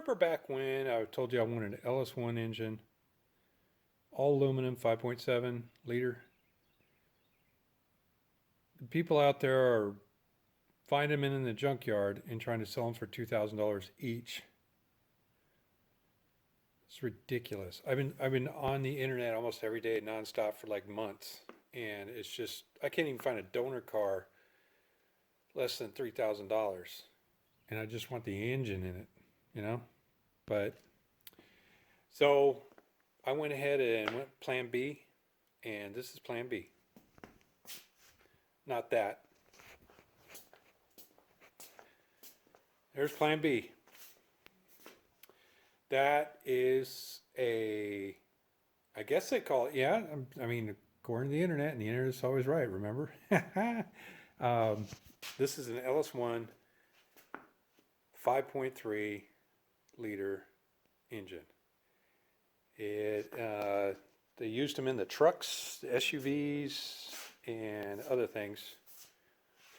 remember back when I told you I wanted an LS1 engine, all aluminum, 5.7 liter. The people out there are finding them in the junkyard and trying to sell them for $2,000 each. It's ridiculous. I've been on the internet almost every day nonstop for like months, and it's just I can't even find a donor car less than $3,000, and I just want the engine in it, you know. But so I went ahead and went Plan B, and this is Plan B. Not that. There's Plan B. That is a, I guess they call it, yeah, I mean, according to the internet, and the internet's always right, remember? This is an LS1 5.3 liter engine. They used them in the trucks, the SUVs, and other things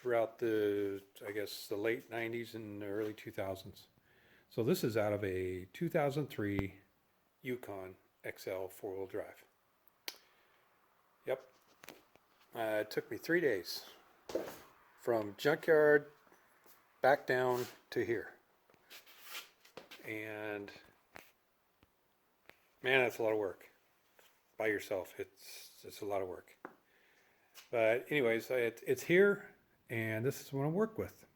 throughout the, I guess, the late 90s and the early 2000s. So this is out of a 2003 Yukon XL four-wheel drive. Yep. It took me 3 days from Junkyard back down to here. And man, that's a lot of work. By yourself, it's a lot of work. But anyways, it's here, and this is what I work with.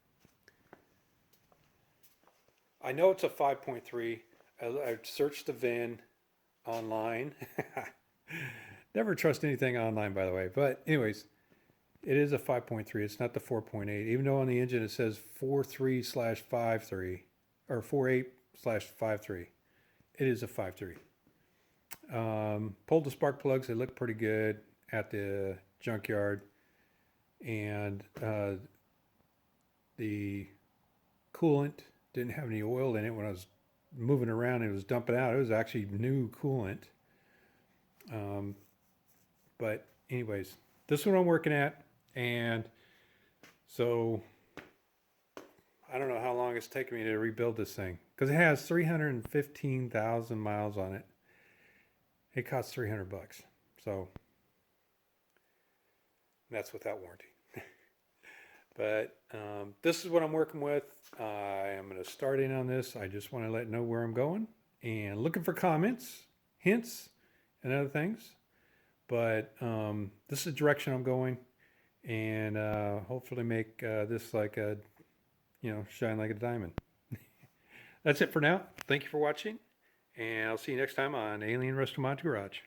I know it's a 5.3. I searched the VIN online. Never trust anything online, by the way. But anyways, it is a 5.3. It's not the 4.8. Even though on the engine it says 4.3/5.3 or 4.8/5.3. It is a 5.3. Pulled the spark plugs. They look pretty good at the junkyard. And the coolant didn't have any oil in it when I was moving around. It was dumping out. It was actually new coolant. But anyways, this is what I'm working at. And so I don't know how long it's taken me to rebuild this thing, because it has 315,000 miles on it. It costs $300. So that's without warranty. But this is what I'm working with. I am going to start in on this. I just want to let you know where I'm going and looking for comments, hints, and other things. But this is the direction I'm going, and hopefully make this like a, shine like a diamond. That's it for now. Thank you for watching, and I'll see you next time on Alien Restaurant Garage.